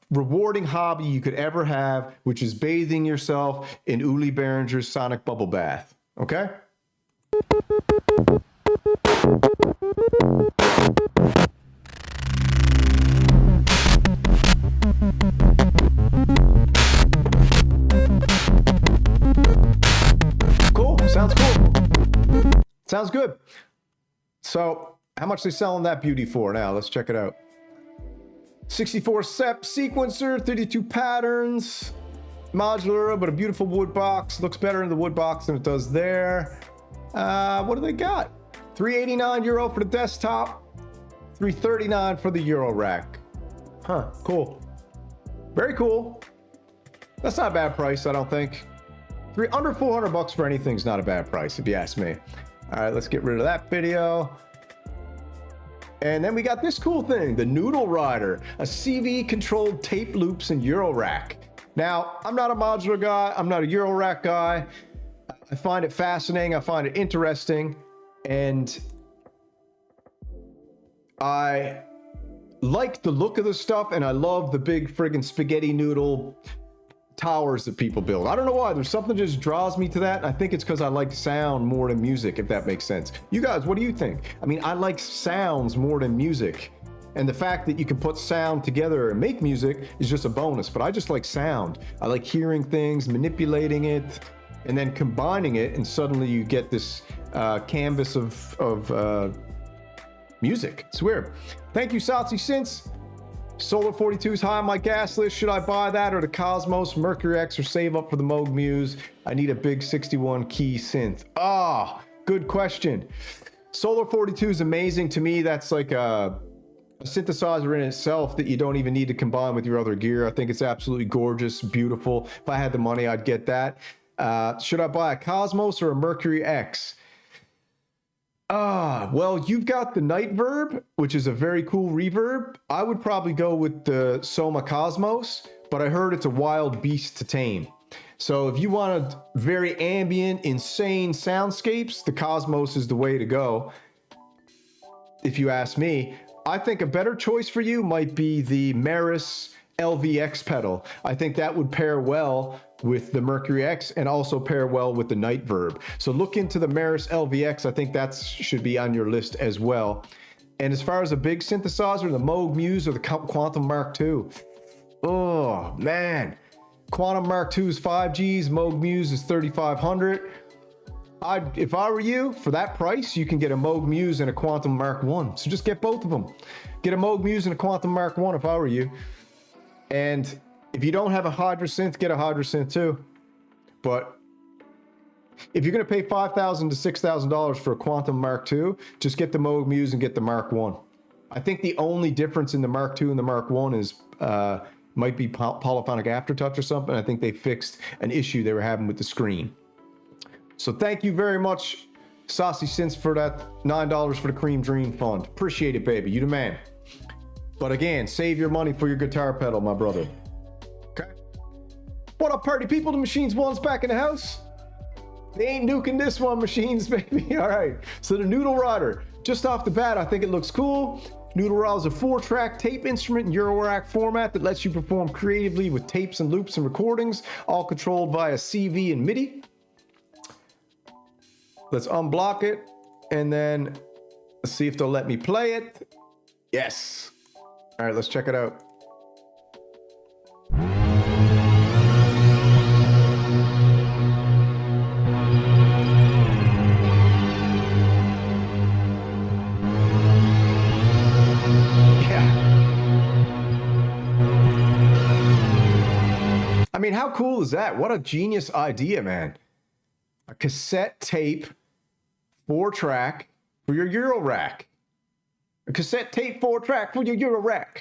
rewarding hobby you could ever have, which is bathing yourself in Uli Behringer's sonic bubble bath. Okay? Cool. Sounds cool. Sounds good. So, how much they selling that beauty for now? Let's check it out. 64 SEP sequencer, 32 patterns, modular, but a beautiful wood box. Looks better in the wood box than it does there. What do they got? €389 for the desktop, $339 for the Euro rack. Huh, cool. Very cool. That's not a bad price, I don't think. Under 400 bucks for anything's not a bad price, if you ask me. All right, let's get rid of that video. And then we got this cool thing, the Noodle Rider, a CV-controlled tape loops and Euro rack. Now, I'm not a modular guy. I'm not a Euro rack guy. I find it fascinating. I find it interesting. And I like the look of the stuff, and I love the big friggin' spaghetti noodle towers that people build. I don't know why. There's something that just draws me to that. I think it's because I like sound more than music, if that makes sense. You guys, what do you think? I mean, I like sounds more than music. And the fact that you can put sound together and make music is just a bonus, but I just like sound. I like hearing things, manipulating it, and then combining it, and suddenly you get this canvas of music. It's weird. Thank you, Salty Synths. Solar 42 is high on my gas list. Should I buy that or the Cosmos, Mercury X, or save up for the Moog Muse? I need a big 61 key synth. Ah, good question. Solar 42 is amazing to me. That's like a synthesizer in itself that you don't even need to combine with your other gear. I think it's absolutely gorgeous, beautiful. If I had the money, I'd get that. Should I buy a Cosmos or a Mercury X? Well, you've got the Night Verb, which is a very cool reverb. I would probably go with the Soma Cosmos, but I heard it's a wild beast to tame. So if you wanted very ambient, insane soundscapes, the Cosmos is the way to go. If you ask me, I think a better choice for you might be the Maris LVX pedal. I think that would pair well with the Mercury X and also pair well with the Night Verb. So look into the Maris LVX. I think that should be on your list as well. And as far as a big synthesizer, the Moog Muse or the Quantum Mark II. Oh man, Quantum Mark II is 5Gs, Moog Muse is 3500. If I were you, for that price, you can get a Moog Muse and a Quantum Mark I. So just get both of them. Get a Moog Muse and a Quantum Mark I if I were you. And if you don't have a Hydra Synth, get a Hydra Synth too. But if you're going to pay $5,000 to $6,000 for a Quantum Mark II, just get the Moog Muse and get the Mark I. I think the only difference in the Mark II and the Mark I is might be polyphonic aftertouch or something. I think they fixed an issue they were having with the screen. So thank you very much, Saucy Synths, for that $9 for the Cream Dream Fund. Appreciate it, baby. You the man. But again, save your money for your guitar pedal, my brother. Okay? What up, party people? The Machines One's back in the house. They ain't nuking this one, Machines, baby. All right. So the Noodle Rider, just off the bat, I think it looks cool. Noodle is a 4-track tape instrument in Eurorack format that lets you perform creatively with tapes and loops and recordings, all controlled via CV and MIDI. Let's unblock it, and then let's see if they'll let me play it. Yes. All right, let's check it out. I mean, how cool is that? What a genius idea, man. A cassette tape 4-track for your Eurorack. A cassette tape 4-track for your Eurorack.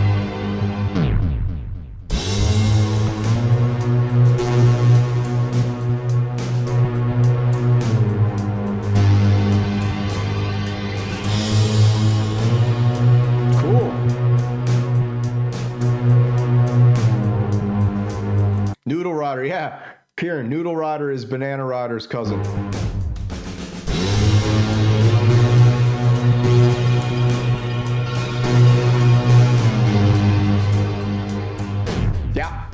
Noodle Rodder, yeah. Kieran, Noodle Rodder is Banana Rodder's cousin. Yeah.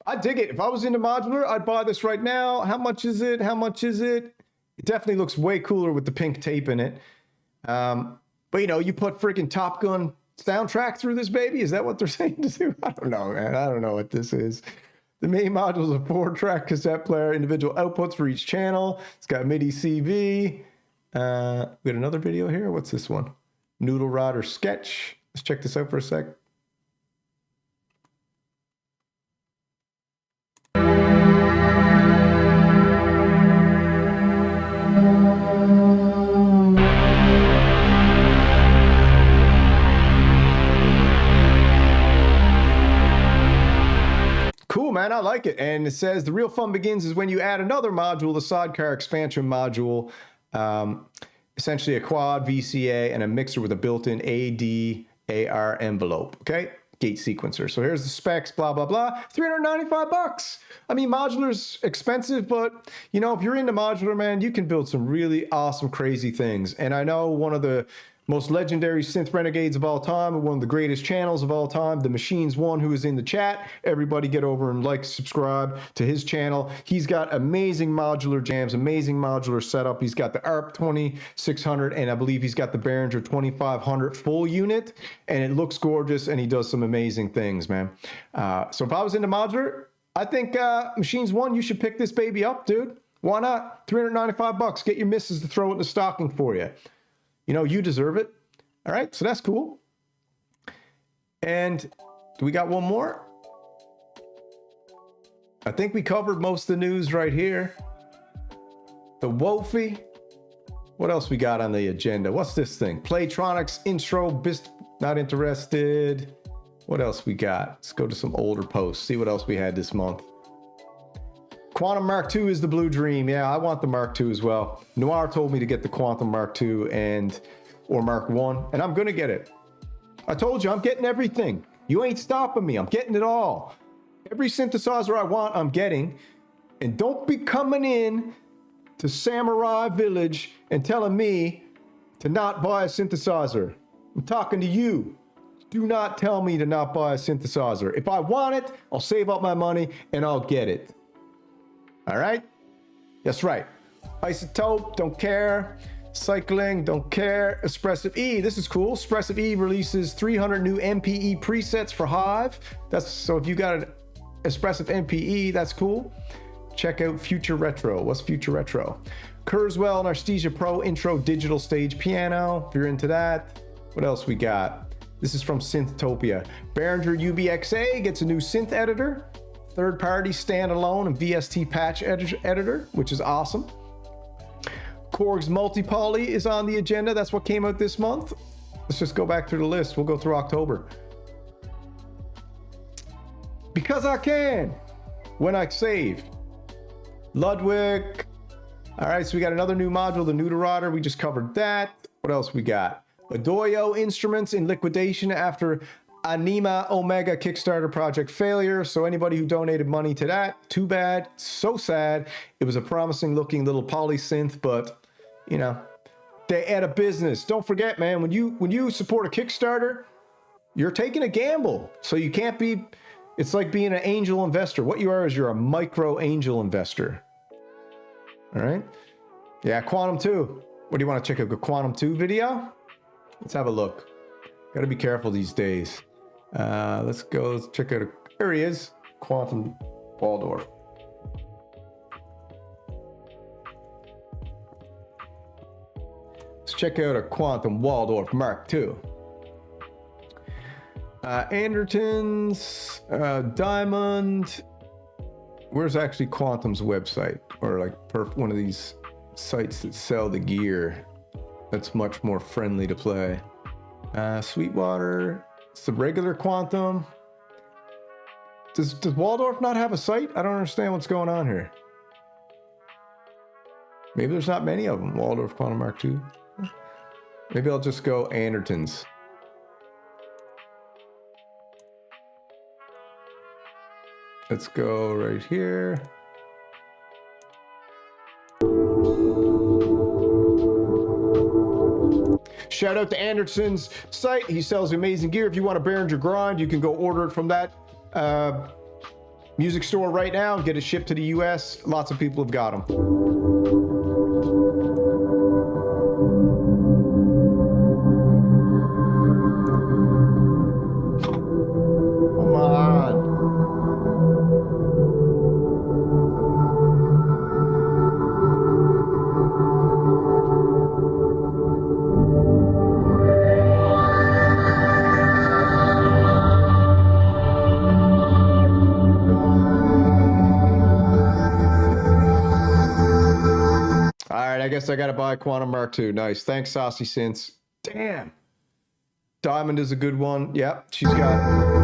I dig it. If I was into modular, I'd buy this right now. How much is it? How much is it? It definitely looks way cooler with the pink tape in it. But you know, you put freaking Top Gun soundtrack through this baby? Is that what they're saying to do? I don't know, man. I don't know what this is. The main module is a 4-track cassette player, individual outputs for each channel. It's got MIDI CV. We got another video here. What's this one? Noodle Rodder sketch. Let's check this out for a sec. Cool, man. I like it. And it says the real fun begins is when you add another module, the sidecar expansion module, essentially a quad VCA and a mixer with a built-in ADAR envelope. Okay, gate sequencer. So here's the specs, blah blah blah. $395. I mean, modular's expensive, but you know, if you're into modular, man, you can build some really awesome, crazy things. And I know one of the most legendary synth renegades of all time, one of the greatest channels of all time, the Machines One, who is in the chat. Everybody get over and like, subscribe to his channel. He's got amazing modular jams, amazing modular setup. He's got the ARP 2600, and I believe he's got the Behringer 2500 full unit, and it looks gorgeous, and he does some amazing things, man. So if I was into modular, I think Machines One, you should pick this baby up, dude. Why not? $395. Get your missus to throw it in the stocking for you. You know, you deserve it. All right, so that's cool. And do we got one more? I think we covered most of the news right here. The WoFi. What else we got on the agenda? What's this thing? Playtronics intro, not interested. What else we got? Let's go to some older posts, see what else we had this month. Quantum Mark II is the blue dream. Yeah, I want the Mark II as well. Noir told me to get the Quantum Mark II or Mark I, and I'm gonna get it. I told you, I'm getting everything. You ain't stopping me. I'm getting it all. Every synthesizer I want, I'm getting. And don't be coming in to Samurai Village and telling me to not buy a synthesizer. I'm talking to you. Do not tell me to not buy a synthesizer. If I want it, I'll save up my money and I'll get it. All right? That's right. Isotope, don't care. Cycling, don't care. Espressive E, this is cool. Espressive E releases 300 new MPE presets for Hive. So if you got an Espressive MPE, that's cool. Check out Future Retro. What's Future Retro? Kurzweil and Arsthesia Pro intro digital stage piano. If you're into that. What else we got? This is from Synthtopia. Behringer UBXA gets a new synth editor. Third-party standalone and VST patch editor, which is awesome. Korg's Multipoly is on the agenda. That's what came out this month. Let's just go back through the list. We'll go through October. Because I can, when I save. Ludwig. All right, so we got another new module, the Noodle Rodder. We just covered that. What else we got? Adoyo Instruments in liquidation after Anima Omega Kickstarter project failure. So anybody who donated money to that, too bad, so sad. It was a promising looking little poly synth, but you know, They out of business. Don't forget, man, when you support a Kickstarter, you're taking a gamble. So you can't be, it's like being an angel investor. What you are is you're a micro angel investor. All right? Yeah, Quantum 2. What do you want to check out? A Quantum 2 video? Let's have a look. Got to be careful these days. Let's go. Let's check out. There he is. Quantum Waldorf. Let's check out a Quantum Waldorf Mark II. Anderton's, Diamond. Where's actually Quantum's website? Or like one of these sites that sell the gear that's much more friendly to play. Sweetwater. It's the regular Quantum. Does Waldorf not have a site? I don't understand what's going on here. Maybe there's not many of them. Waldorf Quantum Mark II. Maybe I'll just go Anderton's. Let's go right here. Shout out to Anderson's site. He sells amazing gear. If you want a Behringer grind, you can go order it from that music store right now and get it shipped to the US. Lots of people have got them. Come on. I guess I gotta buy Quantum Mark II. Nice. Thanks, Saucy Synths. Damn. Diamond is a good one. Yep, she's got...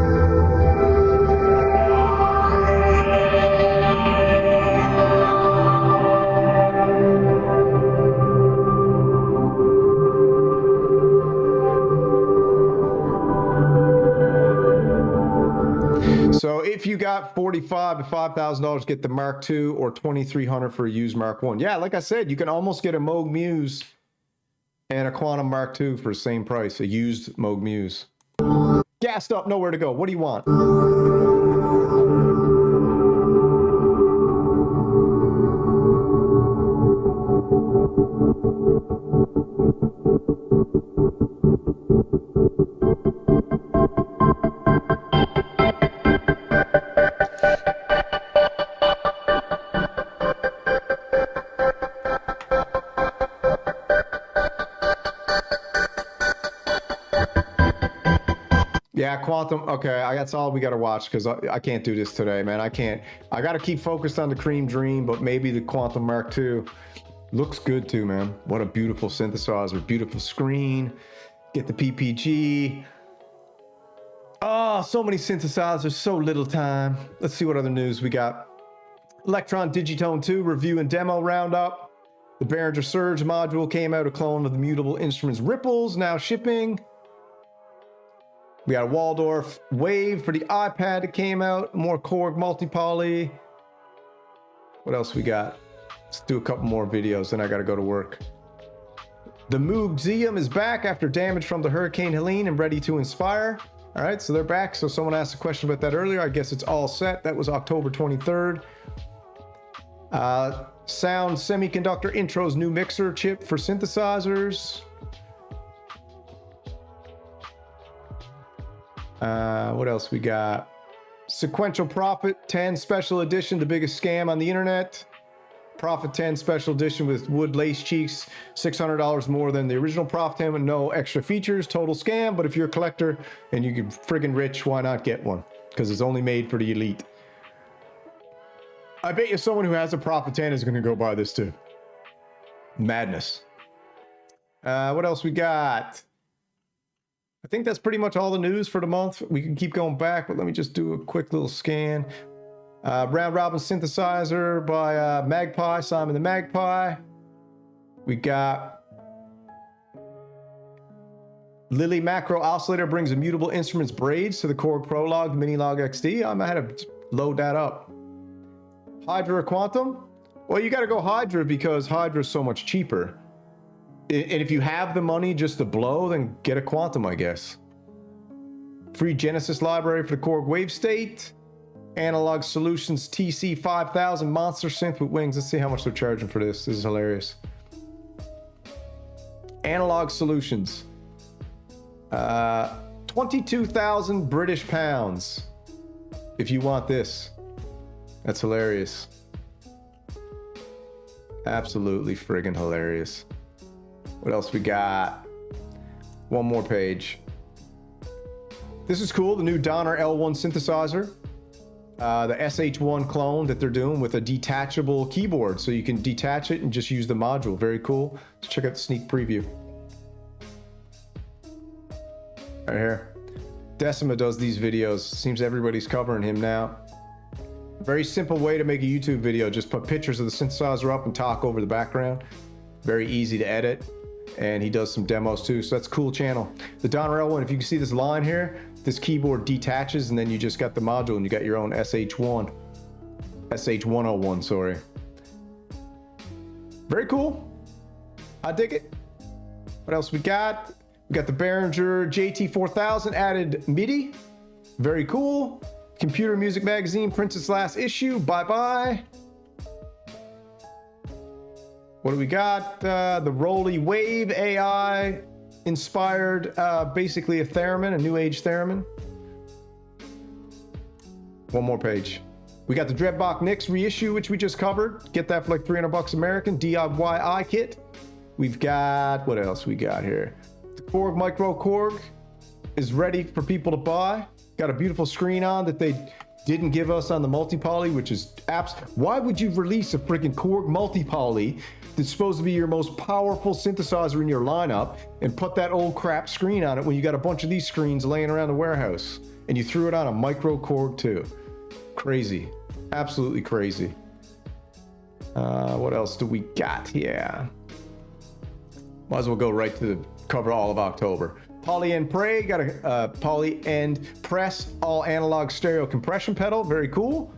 So if you got $45,000 to $5,000, get the Mark II, or $2,300 for a used Mark I. Yeah, like I said, you can almost get a Moog Muse and a Quantum Mark II for the same price, a used Moog Muse. Gassed up, nowhere to go. What do you want? Yeah, Quantum. Okay, that's all we got to watch because I can't do this today, man. I can't. I got to keep focused on the Cream Dream, but maybe the Quantum Mark II looks good too, man. What a beautiful synthesizer, beautiful screen. Get the PPG. Oh, so many synthesizers, so little time. Let's see what other news we got. Electron Digitone 2 review and demo roundup. The Behringer Surge module came out, a clone of the Mutable Instruments Ripples, now shipping. We got a Waldorf Wave for the iPad that came out. More Korg multi-poly. What else we got? Let's do a couple more videos, then I gotta go to work. The Moog Xeum is back after damage from the Hurricane Helene and ready to inspire. All right, so they're back. So someone asked a question about that earlier. I guess it's all set. That was October 23rd. Sound Semiconductor Intro's new mixer chip for synthesizers. What else we got? Sequential Prophet 10 Special Edition, the biggest scam on the internet. Prophet 10 Special Edition with wood lace cheeks, $600 more than the original Prophet 10 with no extra features. Total scam, but if you're a collector and you're friggin' rich, why not get one? Because it's only made for the elite. I bet you someone who has a Prophet 10 is going to go buy this too. Madness. What else we got? I think that's pretty much all the news for the month. We can keep going back, but let me just do a quick little scan. Round Robin Synthesizer by Magpie, Simon the Magpie. We got Lily Macro Oscillator brings Immutable Instruments braids to the Korg Prologue, the Minilog XD. I might have to load that up. Hydra Quantum? Well, you got to go Hydra because Hydra is so much cheaper. And if you have the money just to blow, then get a Quantum, I guess. Free Genesis library for the Korg Wave State. Analog Solutions TC5000 Monster Synth with wings. Let's see how much they're charging for this. This is hilarious. Analog Solutions. 22,000 British pounds. If you want this. That's hilarious. Absolutely friggin' hilarious. What else we got? One more page. This is cool, the new Donner L1 synthesizer. The SH1 clone that they're doing with a detachable keyboard. So you can detach it and just use the module. Very cool. Let's check out the sneak preview. Right here. Decima does these videos. Seems everybody's covering him now. Very simple way to make a YouTube video. Just put pictures of the synthesizer up and talk over the background. Very easy to edit. And he does some demos too, so that's a cool channel. The Donner L1, if you can see this line here, this keyboard detaches and then you just got the module and you got your own SH1. SH101, sorry. Very cool. I dig it. What else we got? We got the Behringer JT4000 added MIDI. Very cool. Computer Music Magazine prints its last issue. Bye-bye. What do we got? The Rolly Wave AI inspired, basically a theremin, a new age theremin. One more page. We got the Dreadbox Nix reissue, which we just covered. Get that for like 300 bucks American. DIY kit. We've got, what else we got here? The Korg Micro Korg is ready for people to buy. Got a beautiful screen on that they didn't give us on the multi-poly, which is why would you release a freaking Korg multi-poly that's supposed to be your most powerful synthesizer in your lineup and put that old crap screen on it when you got a bunch of these screens laying around the warehouse and you threw it on a Micro Korg too? Crazy. Absolutely crazy. What else do we got here? Might as well go right to the cover all of October. Poly and Prey got a Poly and Press all analog stereo compression pedal. Very cool.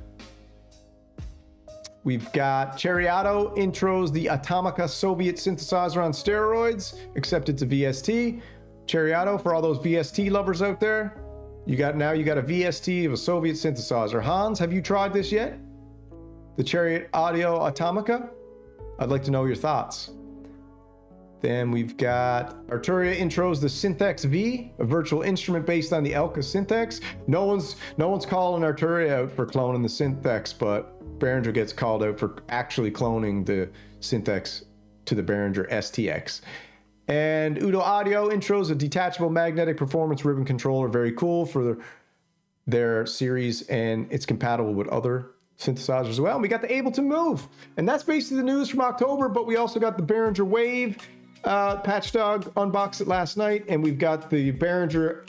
We've got Cheriato intros the Atomica Soviet synthesizer on steroids, except it's a VST. Cheriato, for all those VST lovers out there, you got a VST of a Soviet synthesizer. Hans, have you tried this yet? The Chariot Audio Atomica? I'd like to know your thoughts. Then we've got Arturia intros the SYNTHS V, a virtual instrument based on the Elka SYNTHS. No one's calling Arturia out for cloning the SYNTHS, but Behringer gets called out for actually cloning the SYNTHS to the Behringer STX. And Udo Audio intros a detachable magnetic performance ribbon controller. Very cool for their series, and it's compatible with other synthesizers as well. And we got the Ableton Move, and that's basically the news from October, but we also got the Behringer Wave. Patchdog unboxed it last night, and we've got the Behringer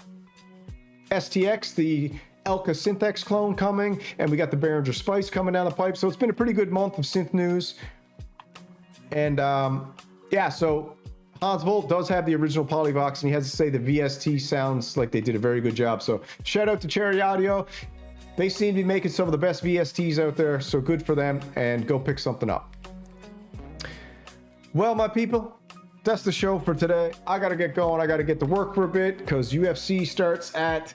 STX, the Elka SYNTHS clone coming, and we got the Behringer Spice coming down the pipe. So it's been a pretty good month of synth news. And yeah, so Hans Volt does have the original Polybox, and he has to say the VST sounds like they did a very good job. So shout out to Cherry Audio. They seem to be making some of the best VSTs out there, so good for them, and go pick something up. Well, my people, that's the show for today. I gotta get going. I gotta get to work for a bit because UFC starts at,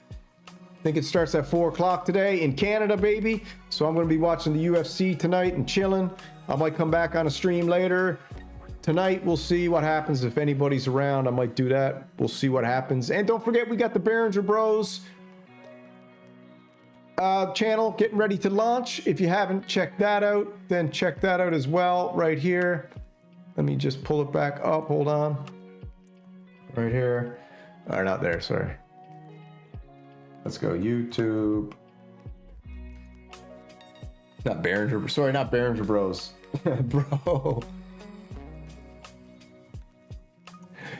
I think it starts at 4 o'clock today in Canada, baby. So I'm gonna be watching the UFC tonight and chilling. I might come back on a stream later. Tonight, we'll see what happens. If anybody's around, I might do that. We'll see what happens. And don't forget, we got the Behringer Bros channel getting ready to launch. If you haven't checked that out, then check that out as well right here. Let me just pull it back up. Hold on. Right here. Or not there, sorry. Let's go YouTube. Not Behringer, sorry, not Behringer Bros. Bro.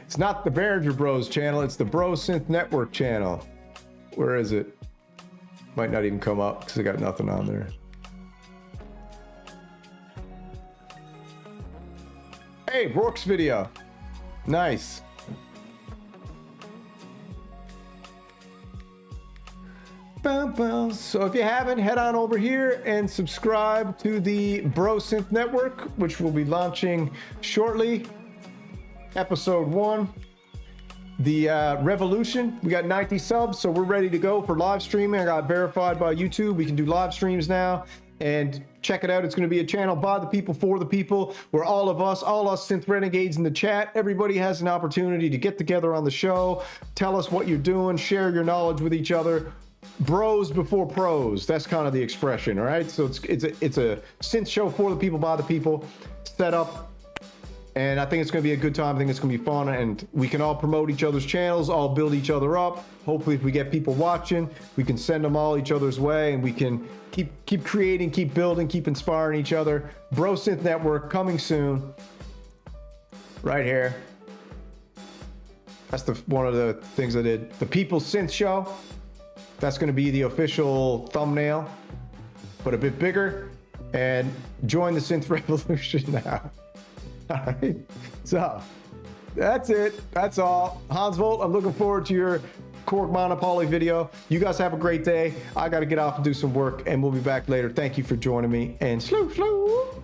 It's not the Behringer Bros channel, it's the Bro Synth Network channel. Where is it? Might not even come up because I got nothing on there. Hey, Brooks video. Nice. So if you haven't, head on over here and subscribe to the Bro Synth Network, which will be launching shortly. episode 1. The revolution, we got 90 subs, so we're ready to go for live streaming. I got verified by YouTube. We can do live streams now, and check it out. It's going to be a channel by the people for the people, where all us synth renegades in the chat, everybody has an opportunity to get together on the show, tell us what you're doing, share your knowledge with each other. Bros before pros, that's kind of the expression. All right, so it's a synth show for the people by the people, set up. And I think it's going to be a good time. I think it's going to be fun, and we can all promote each other's channels, all build each other up. Hopefully, if we get people watching, we can send them all each other's way, and we can keep creating, keep building, keep inspiring each other. Bro Synth Network coming soon. Right here. That's one of the things I did. The People's Synth Show. That's going to be the official thumbnail, but a bit bigger. And join the synth revolution now. All right, so that's it. That's all. Hans Volt, I'm looking forward to your Korg Monopoly video. You guys have a great day. I got to get off and do some work, and we'll be back later. Thank you for joining me, and sloo.